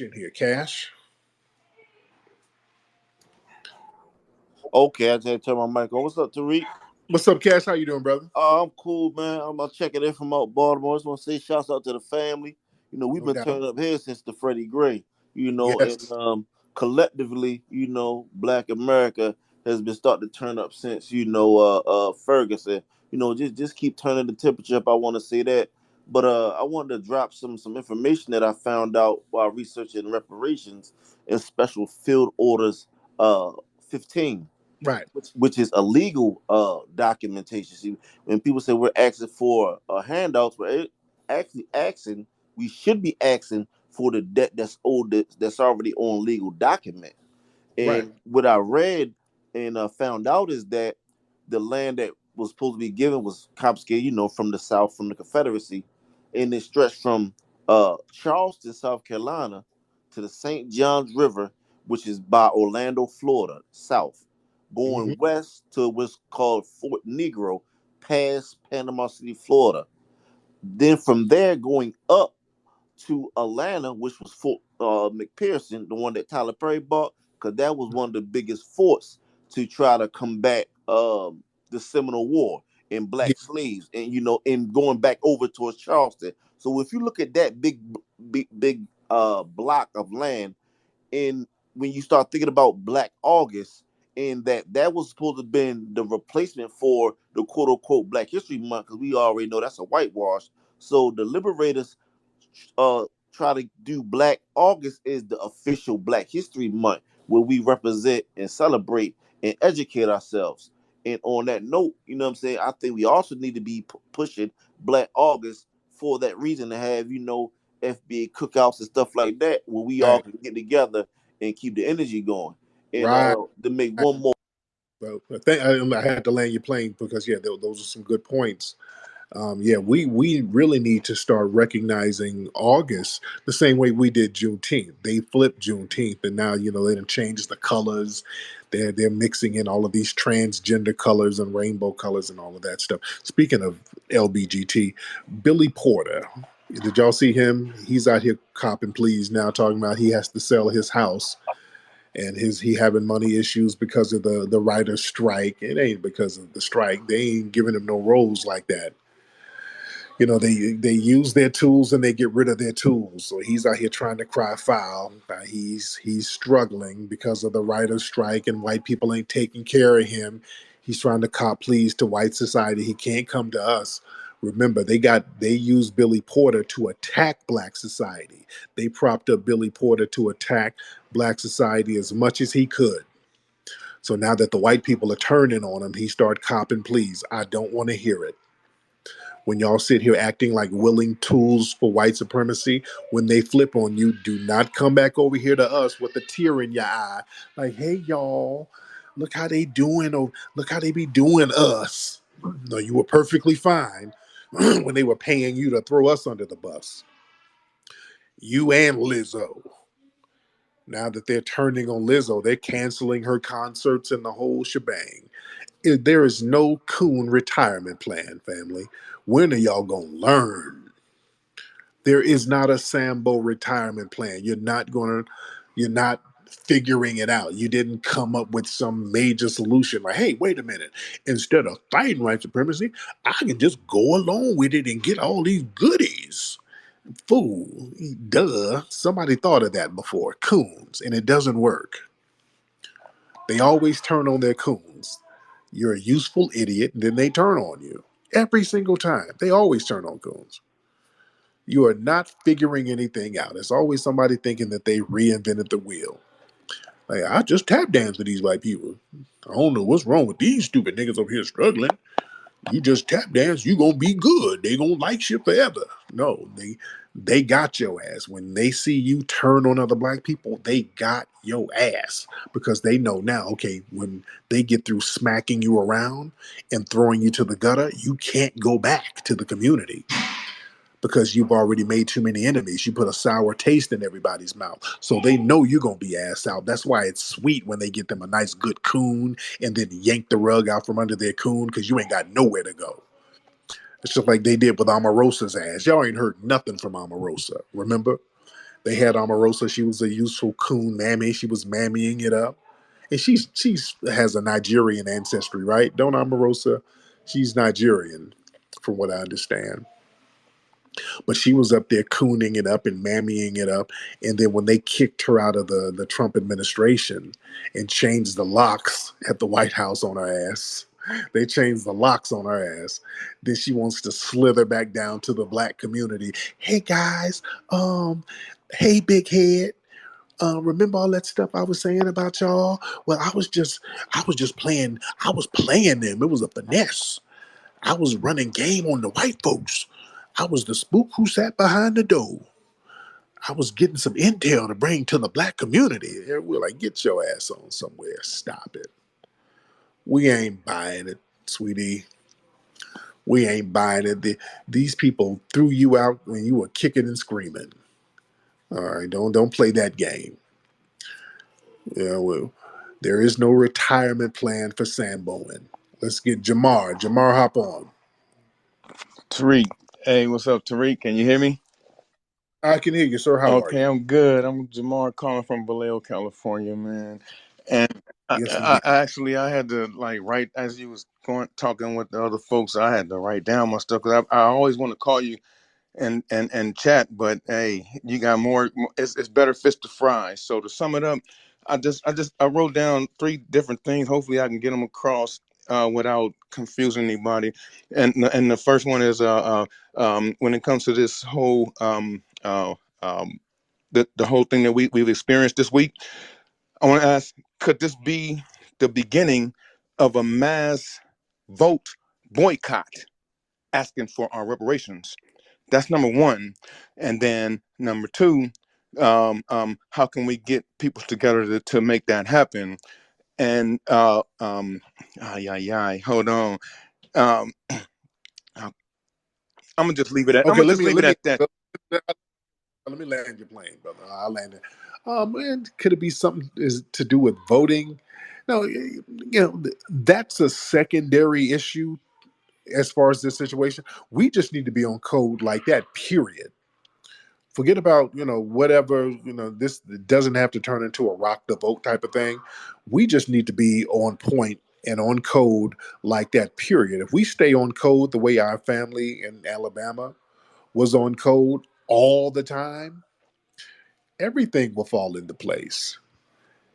in here, Cash. Okay, I just had to turn my mic on. What's up, Tariq? What's up, Cash? How you doing, brother? I'm cool, man. I'm checking in from out Baltimore. I just want to say shouts out to the family. We've No been doubt. turning up here since the Freddie Gray. And Yes. collectively, Black America has been starting to turn up since Ferguson. Just keep turning the temperature up. I want to say that, but I wanted to drop some information that I found out while researching reparations and special field orders 15, Right. which is a legal documentation. See, when people say we're asking for handouts, we're actually asking, we should be asking for the debt that's owed, that's already on legal document. Right. And what I read and found out is that the land that was supposed to be given was confiscated, from the South, from the Confederacy, and it stretched from Charleston, South Carolina, to the St. Johns River, which is by Orlando, Florida, south, Hmm. going west to what's called Fort Negro, past Panama City, Florida. Then from there, going up to Atlanta, which was Fort McPherson, the one that Tyler Perry bought, because that was one of the biggest forts to try to combat the Seminole War and Yeah. black slaves, and and going back over towards Charleston. So if you look at that big block of land, and when you start thinking about Black August, and that was supposed to have been the replacement for the quote unquote Black History Month, because we already know that's a whitewash. So the liberators try to do Black August is the official Black History Month, where we represent and celebrate and educate ourselves. And on that note, you know what I'm saying, I think we also need to be pushing Black August for that reason, to have FBA cookouts and stuff like that, where we all Right. can get together and keep the energy going. And Right. to make one more. So I had to land your plane because yeah, those are some good points. Yeah, we really need to start recognizing August the same way we did Juneteenth. They flipped Juneteenth, and now they done changed the colors. They're mixing in all of these transgender colors and rainbow colors and all of that stuff. Speaking of LBGT, Billy Porter, did y'all see him? He's out here copping pleas now, talking about he has to sell his house and he having money issues because of the writer's strike. It ain't because of the strike. They ain't giving him no roles like that. They use their tools and they get rid of their tools. So he's out here trying to cry foul. He's struggling because of the writer's strike and white people ain't taking care of him. He's trying to cop pleas to white society. He can't come to us. Remember, they used Billy Porter to attack black society. They propped up Billy Porter to attack black society as much as he could. So now that the white people are turning on him, he started copping pleas. I don't want to hear it. When y'all sit here acting like willing tools for white supremacy, when they flip on you, do not come back over here to us with a tear in your eye. Like, hey, y'all, look how they doing, or look how they be doing us. No, you were perfectly fine when they were paying you to throw us under the bus. You and Lizzo. Now that they're turning on Lizzo, they're canceling her concerts and the whole shebang. There is no coon retirement plan, family. When are y'all gonna learn? There is not a Sambo retirement plan. You're not figuring it out. You didn't come up with some major solution like, hey, wait a minute. Instead of fighting white supremacy, I can just go along with it and get all these goodies. Fool, duh. Somebody thought of that before. Coons, and it doesn't work. They always turn on their coons. You're a useful idiot, and then they turn on you. Every single time. They always turn on coons. You are not figuring anything out. It's always somebody thinking that they reinvented the wheel. Like, I just tap dance with these white people. I don't know what's wrong with these stupid niggas over here struggling. You just tap dance, you gonna be good. They gonna like shit forever. No, they got your ass. When they see you turn on other black people, they got your ass. Because they know now, okay, when they get through smacking you around and throwing you to the gutter, you can't go back to the community because you've already made too many enemies. You put a sour taste in everybody's mouth. So they know you're going to be ass out. That's why it's sweet when they get them a nice good coon and then yank the rug out from under their coon because you ain't got nowhere to go. It's just like they did with Omarosa's ass. Y'all ain't heard nothing from Omarosa, remember? They had Omarosa. She was a useful coon mammy. She was mammying it up, and she's has a Nigerian ancestry, right? Don't Omarosa? She's Nigerian, from what I understand. But she was up there cooning it up and mammying it up. And then when they kicked her out of the Trump administration and changed the locks at the White House on her ass, they changed the locks on her ass. Then she wants to slither back down to the black community. Hey guys, um, hey big head. Remember all that stuff I was saying about y'all? Well, I was just playing. I was playing them. It was a finesse. I was running game on the white folks. I was the spook who sat behind the door. I was getting some intel to bring to the black community. And we're like, get your ass on somewhere. Stop it. We ain't buying it, sweetie. We ain't buying it. These people threw you out when you were kicking and screaming. All right, don't play that game. Yeah, well, there is no retirement plan for Samboing. Let's get Jamar. Jamar, hop on. Tariq. Hey, what's up, Tariq? Can you hear me? I can hear you, sir. How are Okay, you? I'm good. I'm Jamar calling from Vallejo, California, man. And Yes, indeed. I had to like write as you was going talking with the other folks. I had to write down my stuff because I always want to call you and chat, but hey, you got more. It's better fish to fry. So to sum it up, I wrote down three different things. Hopefully, I can get them across without confusing anybody. And the first one is when it comes to this whole the whole thing that we've experienced this week. I want to ask: could this be the beginning of a mass vote boycott asking for our reparations? That's number one. And then number two, how can we get people together to make that happen? And hold on. Um, I'm gonna just leave it at. I'm Okay, gonna just leave it at that. let me land your plane, brother. I'll land it. And could it be something is to do with voting? No, that's a secondary issue as far as this situation. We just need to be on code like that. Period. Forget about whatever this doesn't have to turn into a rock the vote type of thing. We just need to be on point and on code like that. Period. If we stay on code the way our family in Alabama was on code all the time, everything will fall into place.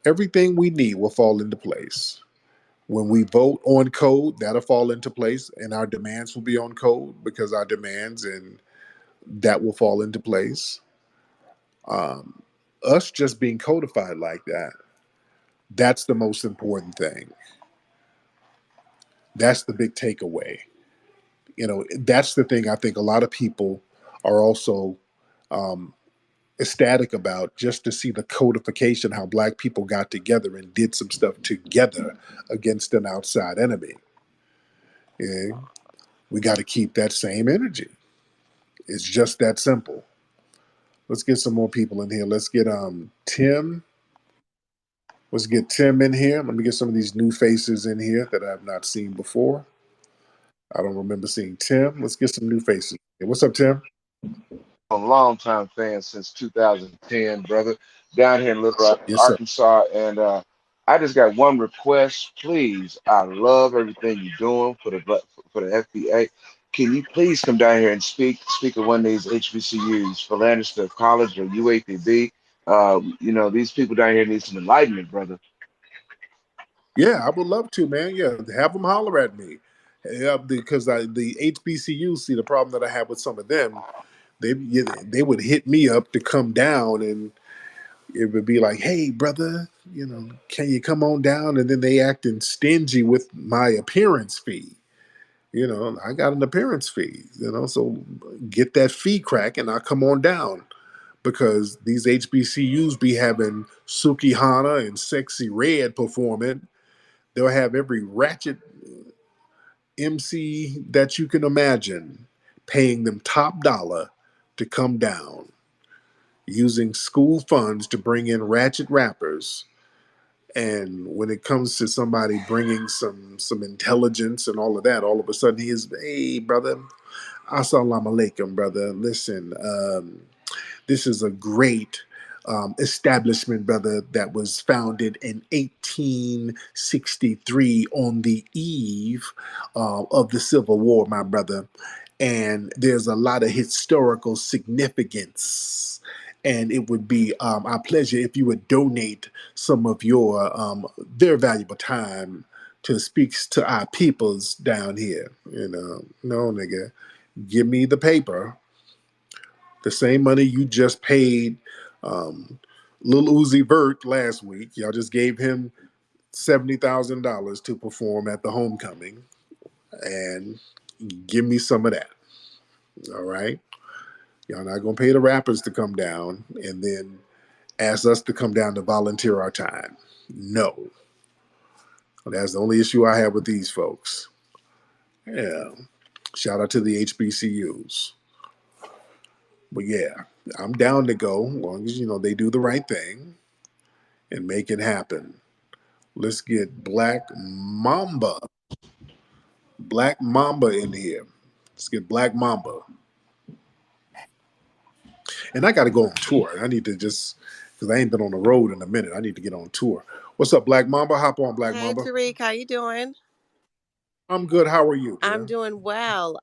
Everything we need will fall into place. When we vote on code, that'll fall into place, and our demands will be on code because our demands and that will fall into place. Um, us just being codified like that, that's the most important thing. That's the big takeaway. That's the thing I think a lot of people are also um, ecstatic about, just to see the codification, how black people got together and did some stuff together against an outside enemy. Yeah, we got to keep that same energy. It's just that simple. Let's get some more people in here. Let's get Tim. Let's get Tim in here. Let me get some of these new faces in here that I've not seen before. I don't remember seeing Tim. Let's get some new faces. Hey, what's up, Tim? A long time fan since 2010, brother. Down here in Little Rock, Yes, sir. Arkansas, and I just got one request, please. I love everything you're doing for the FBA. Can you please come down here and speak at one of these HBCUs, Philander College or UAPB? These people down here need some enlightenment, brother. Yeah, I would love to, man. Yeah, have them holler at me. Yeah, because the HBCU, see, the problem that I have with some of them, they would hit me up to come down, and it would be like, hey, brother, can you come on down? And then they acting stingy with my appearance fee. I got an appearance fee, so get that fee crack and I'll come on down, because these HBCUs be having Suki Hana and Sexy Red performing. They'll have every ratchet MC that you can imagine paying them top dollar to come down, using school funds to bring in ratchet rappers. And when it comes to somebody bringing some intelligence and all of that, all of a sudden he is, hey brother, assalamu alaikum, brother. Listen, This is a great establishment, brother, that was founded in 1863 on the eve of the Civil War, my brother. And there's a lot of historical significance. And it would be our pleasure if you would donate some of your very valuable time to speak to our peoples down here. You know, no, nigga, give me the paper, the same money you just paid um, Lil Uzi Vert last week. Y'all just gave him $70,000 to perform at the homecoming, and give me some of that. All right, y'all not gonna pay the rappers to come down and then ask us to come down to volunteer our time. No, that's the only issue I have with these folks. Yeah, shout out to the HBCUs. But yeah, I'm down to go as long as they do the right thing and make it happen. Let's get Black Mamba in here. Let's get Black Mamba. And I got to go on tour. I need to just, because I ain't been on the road in a minute. I need to get on tour. What's up, Black Mamba? Hop on, Black Hey Mamba. Tariq, how you doing? I'm good. How are you, I'm dear? doing well.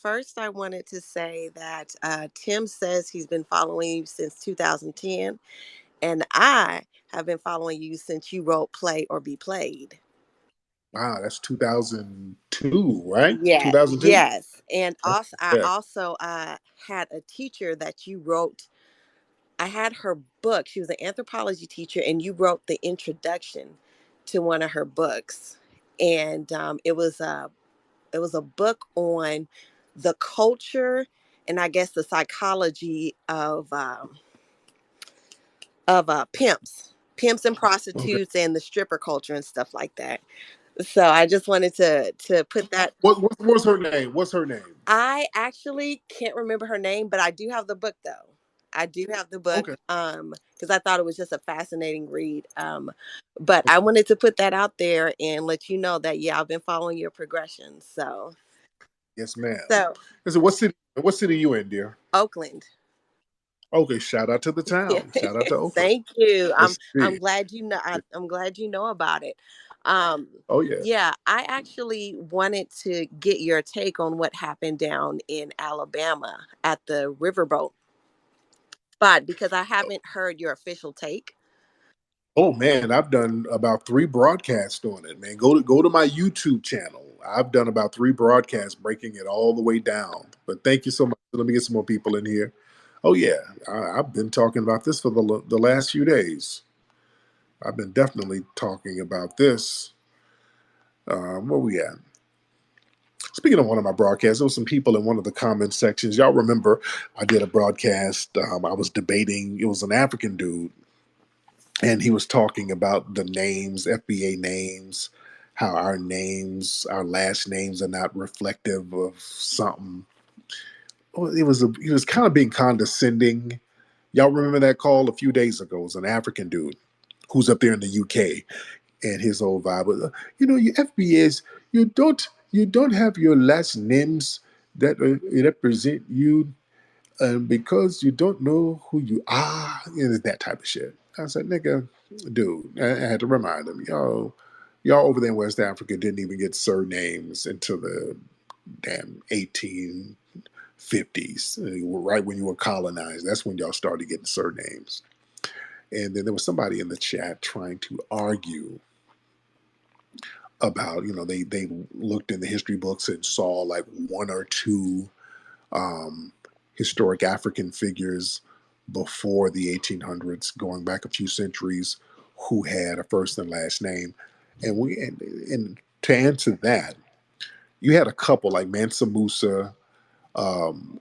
First I wanted to say that Tim says he's been following you since 2010, and I have been following you since you wrote Play or Be Played. Wow, that's 2002, right? Yeah, 2002? yes. And also I Yeah. also had a teacher that you wrote. I had her book. She was an anthropology teacher, and you wrote the introduction to one of her books. And it was a book on the culture and I guess the psychology of pimps and Okay. prostitutes and the stripper culture and stuff like that. So I just wanted to put that. What's her name? What's her name? I actually can't remember her name, but I do have the book though. I do have the book Okay. because I thought it was just a fascinating read. But I wanted to put that out there and let you know that yeah, I've been following your progression. Yes, ma'am. So Listen, what city you in, dear? Oakland. Okay, shout out to the town. Shout out to Oakland. Thank you. I'm Let's I'm see. glad you know. I'm glad you know about it. Um, Oh yeah. yeah, I actually wanted to get your take on what happened down in Alabama at the riverboat spot because I haven't heard your official take. Oh man, I've done about 3 broadcasts on it, man. Go to my YouTube channel. I've done about 3 broadcasts breaking it all the way down. But thank you so much. Let me get some more people in here. Oh yeah, I've been talking about this for the last few days. I've been definitely talking about this. Where we at? Speaking of one of my broadcasts, there was some people in one of the comment sections. Y'all remember I did a broadcast. I was debating. It was an African dude, and he was talking about the names, FBA names, how our last names are not reflective of something. Well, he was kind of being condescending. Y'all remember that call a few days ago? It was an African dude who's up there in the UK, and his old vibe was, you FBAs, you don't have your last names that represent you, because you don't know who you are, that type of shit. I said, nigga, dude, I had to remind him, y'all over there in West Africa didn't even get surnames until the damn 1850s, right when you were colonized. That's when y'all started getting surnames. And then there was somebody in the chat trying to argue about, they looked in the history books and saw like one or two um, historic African figures before the 1800s, going back a few centuries, who had a first and last name. And to answer that, you had a couple like Mansa Musa.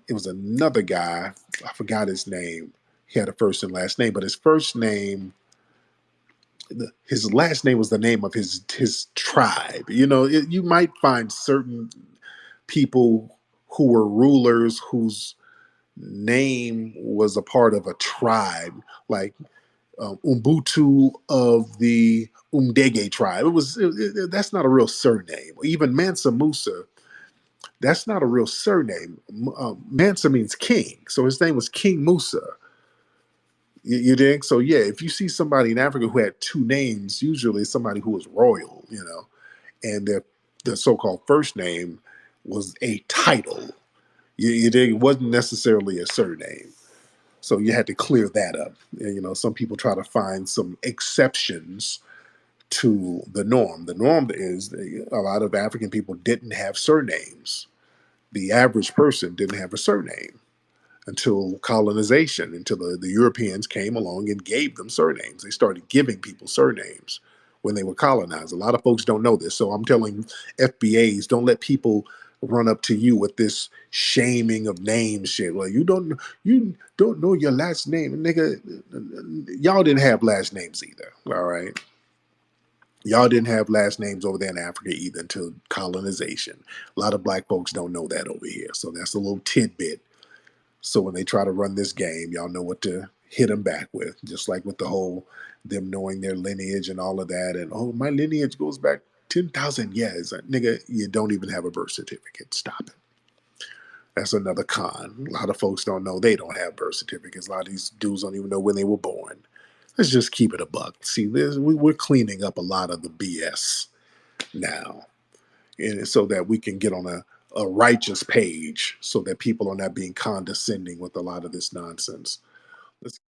It was another guy, I forgot his name. He had a first and last name, but his last name was the name of his tribe. You might find certain people who were rulers whose name was a part of a tribe, like Ubuntu of the Umdege tribe. That's not a real surname. Even Mansa Musa, That's not a real surname. Mansa means king, so his name was King Musa. You dig? So yeah, if you see somebody in Africa who had two names, usually it's somebody who was royal, and their so-called first name was a title. You dig? It wasn't necessarily a surname. So you had to clear that up. And, some people try to find some exceptions to the norm. The norm is a lot of African people didn't have surnames. The average person didn't have a surname until colonization, until the Europeans came along and gave them surnames. They started giving people surnames when they were colonized. A lot of folks don't know this. So I'm telling FBAs, don't let people run up to you with this shaming of name shit. Well, you don't know your last name. Nigga, y'all didn't have last names either. All right. Y'all didn't have last names over there in Africa either until colonization. A lot of black folks don't know that over here. So that's a little tidbit. So when they try to run this game, y'all know what to hit them back with. Just like with the whole them knowing their lineage and all of that. And oh, my lineage goes back 10,000 years. Nigga, you don't even have a birth certificate. Stop it. That's another con. A lot of folks don't know they don't have birth certificates. A lot of these dudes don't even know when they were born. Let's just keep it a buck. See, we're cleaning up a lot of the BS now, and so that we can get on a righteous page, so that people are not being condescending with a lot of this nonsense.